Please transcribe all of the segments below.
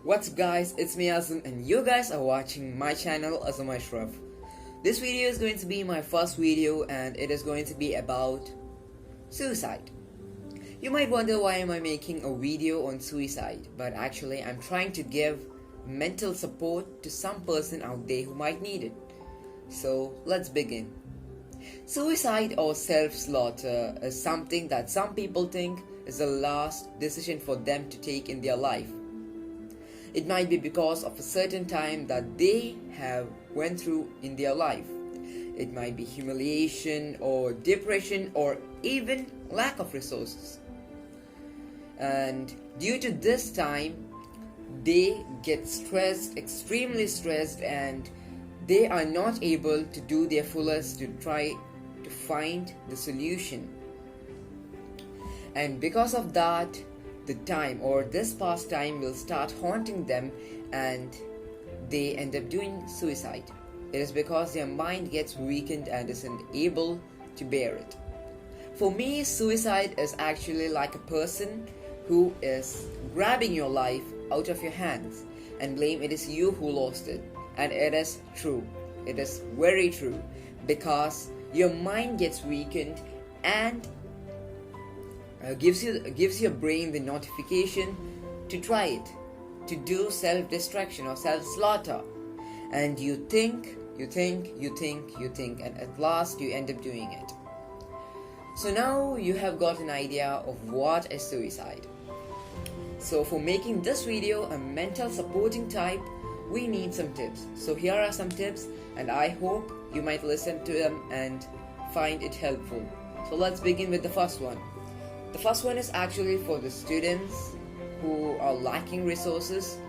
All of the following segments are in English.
What's up guys, it's me Azam and you guys are watching my channel Azam Ashraf. This video is going to be my first video and it is going to be about suicide. You might wonder why am I making a video on suicide, but actually I'm trying to give mental support to some person out there who might need it. So let's begin. Suicide or self-slaughter is something that some people think is the last decision for them to take in their life. It might be because of a certain time that they have went through in their life. It might be humiliation or depression or even lack of resources. And due to this time, they get stressed, extremely stressed, and they are not able to do their fullest to try to find the solution. And because of that, the time or this past time will start haunting them and they end up doing suicide. It is because their mind gets weakened and isn't able to bear it. For me, suicide is actually like a person who is grabbing your life out of your hands and blame it is you who lost it. And it is true. It is very true because your mind gets weakened and gives your brain the notification to try it, to do self-destruction or self-slaughter, and you think, and at last you end up doing it. So now you have got an idea of what is suicide. So for making this video a mental supporting type, we need some tips. So here are some tips and I hope you might listen to them and find it helpful. So let's begin with the first one. The first one is actually for the students who are lacking resources,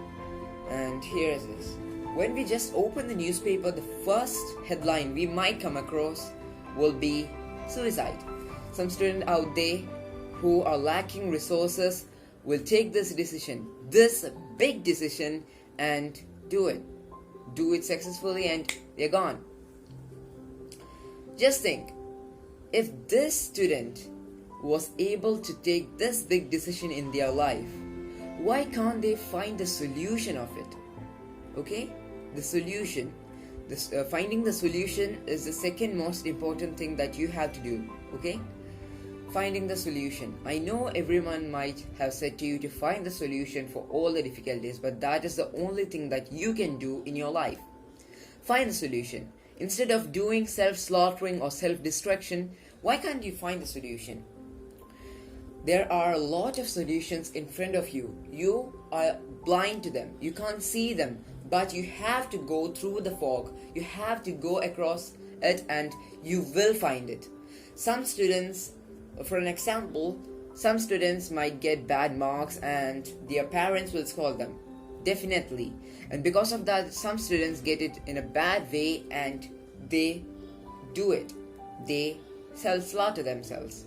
and here is this. When we just open the newspaper, the first headline we might come across will be suicide. Some student out there who are lacking resources will take this decision, this big decision, and do it successfully, and they're gone. Just think, if this student was able to take this big decision in their life, why can't they find the solution of it? Okay, the solution, finding the solution is the second most important thing that you have to do. Okay, finding the solution. I know everyone might have said to you to find the solution for all the difficulties, but that is the only thing that you can do in your life. Find the solution. Instead of doing self-slaughtering or self-destruction, why can't you find the solution? There are a lot of solutions in front of you. You are blind to them. You can't see them. But you have to go through the fog. You have to go across it and you will find it. Some students, for an example, some students might get bad marks and their parents will scold them. Definitely. And because of that, some students get it in a bad way and they do it. They self-slaughter themselves.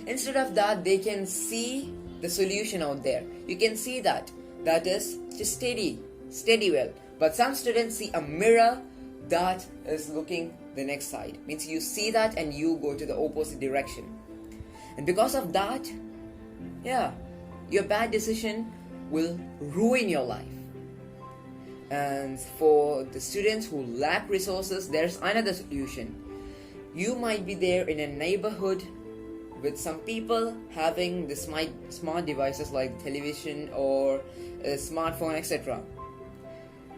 Instead of that, they can see the solution out there. You can see that is just steady well. But some students see a mirror that is looking the next side. Means you see that and you go to the opposite direction. And because of that, your bad decision will ruin your life. And for the students who lack resources, there's another solution. You might be there in a neighborhood with some people having the smart devices like television or a smartphone, etc.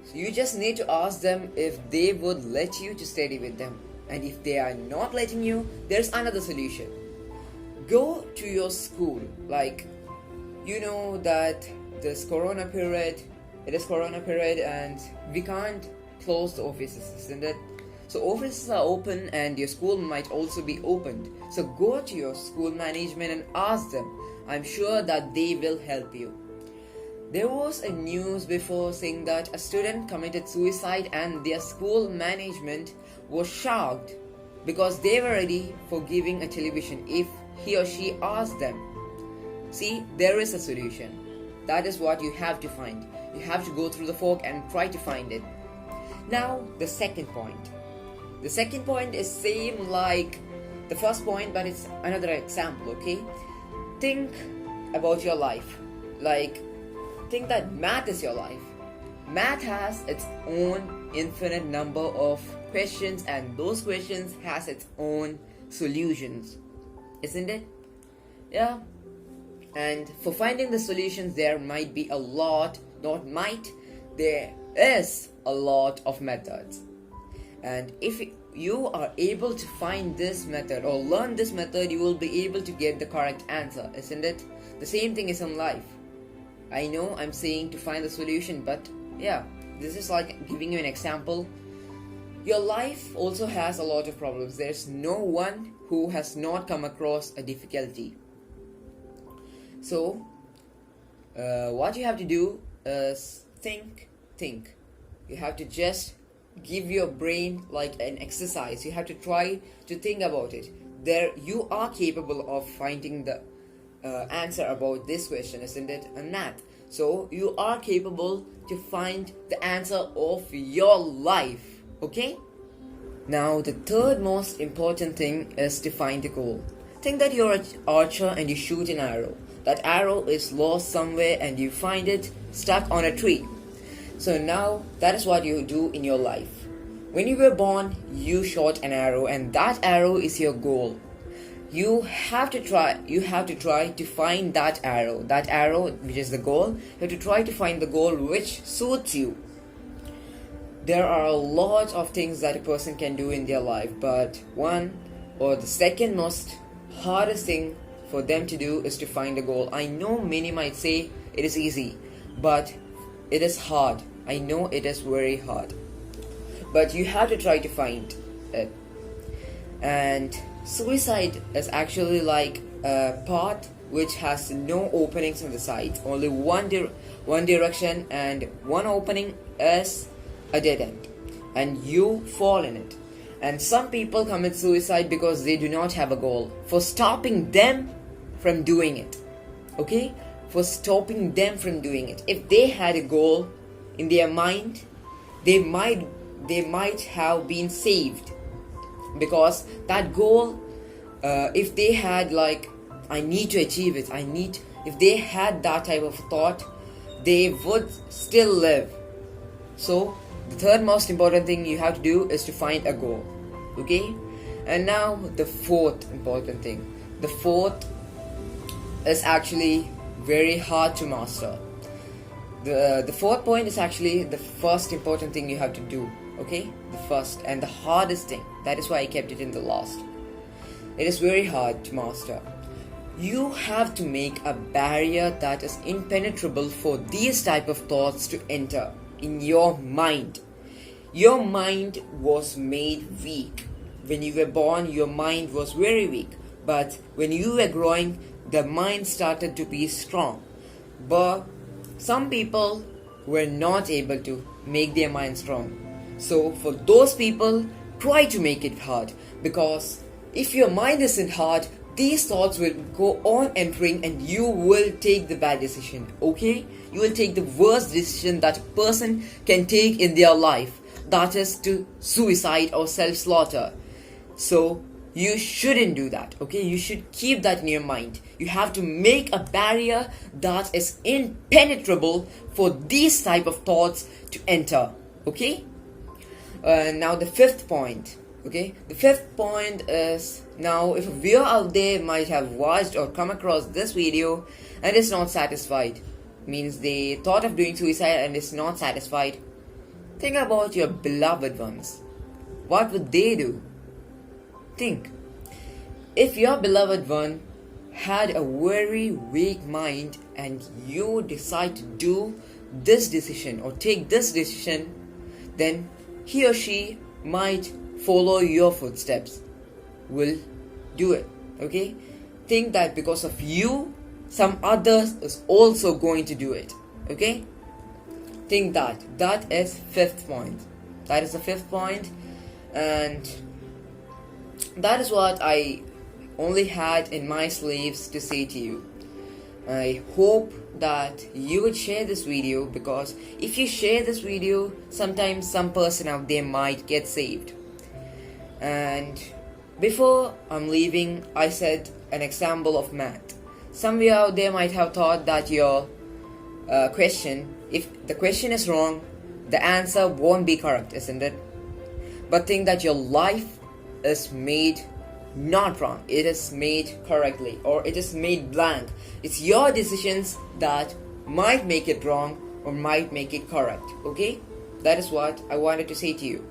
So you just need to ask them if they would let you to study with them. And if they are not letting you, there's another solution. Go to your school. Like, you know that this corona period, it is corona period and we can't close the offices, isn't it? So offices are open and your school might also be opened. So go to your school management and ask them. I'm sure that they will help you. There was a news before saying that a student committed suicide and their school management was shocked because they were ready for giving a television if he or she asked them. See, there is a solution. That is what you have to find. You have to go through the fog and try to find it. Now, the second point. The second point is same like the first point, but it's another example, okay? Think about your life. Like, think that math is your life. Math has its own infinite number of questions, and those questions has its own solutions, isn't it? Yeah. And for finding the solutions, there might be a lot, not might, there is a lot of methods. And if you are able to find this method or learn this method, you will be able to get the correct answer, isn't it? The same thing is in life. I know I'm saying to find the solution, but yeah, this is like giving you an example. Your life also has a lot of problems. There's no one who has not come across a difficulty. So, what you have to do is think. You have to just give your brain like an exercise. You have to try to think about it. There, you are capable of finding the answer about this question, isn't it? And that. So, you are capable to find the answer of your life. Okay? Now, the third most important thing is to find a goal. Think that you're an archer and you shoot an arrow. That arrow is lost somewhere and you find it stuck on a tree. So now, that is what you do in your life. When you were born, you shot an arrow and that arrow is your goal. You have to try to find that arrow which is the goal. You have to try to find the goal which suits you. There are a lot of things that a person can do in their life, but one or the second most hardest thing for them to do is to find a goal. I know many might say it is easy, but it is hard. I know it is very hard, but you have to try to find it. And suicide is actually like a path which has no openings on the sides, only one direction, and one opening is a dead end, and you fall in it. And some people commit suicide because they do not have a goal for stopping them from doing it. Okay? For stopping them from doing it. If they had a goal in their mind, they might have been saved, because that goal, if they had like, I need to achieve it, if they had that type of thought, they would still live. So the third most important thing you have to do is to find a goal. Okay? And now the fourth important thing. The fourth is actually very hard to master. The fourth point is actually the first important thing you have to do. Okay? The first and the hardest thing. That is why I kept it in the last. It is very hard to master. You have to make a barrier that is impenetrable for these type of thoughts to enter in your mind. Your mind was made weak. When you were born, your mind was very weak. But when you were growing, the mind started to be strong. But some people were not able to make their mind strong. So for those people, try to make it hard. Because if your mind isn't hard, these thoughts will go on entering and you will take the bad decision. Okay? You will take the worst decision that a person can take in their life. That is to suicide or self-slaughter. So you shouldn't do that. Okay? You should keep that in your mind. You have to make a barrier that is impenetrable for these type of thoughts to enter. Okay? Now the fifth point. Okay, the fifth point is, now if a viewer out there might have watched or come across this video and is not satisfied, means they thought of doing suicide and is not satisfied, think about your beloved ones. What would they do? Think. If your beloved one had a very weak mind and you decide to do this decision or take this decision, then he or she might follow your footsteps, will do it. Okay? Think that because of you, some others is also going to do it. Okay? Think that. That is fifth point. That is the fifth point, and that is what I only had in my sleeves to say to you. I hope that you would share this video, because if you share this video, sometimes some person out there might get saved. And before I'm leaving, I said an example of math. Somewhere out there might have thought that your question, if the question is wrong, the answer won't be correct, isn't it? But think that your life is made not wrong, it is made correctly, or it is made blank. It's your decisions that might make it wrong or might make it correct. Okay, that is what I wanted to say to you.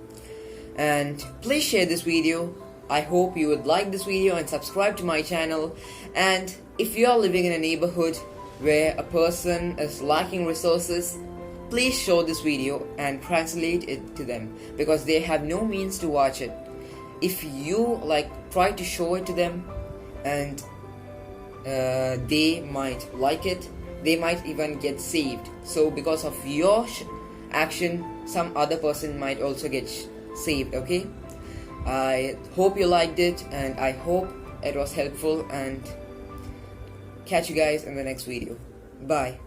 And please share this video. I hope you would like this video and subscribe to my channel. And if you are living in a neighborhood where a person is lacking resources, please show this video and translate it to them, because they have no means to watch it. If you try to show it to them, and they might like it, they might even get saved. So because of your action, some other person might also get saved. Okay, I hope you liked it, and I hope it was helpful, and catch you guys in the next video. Bye.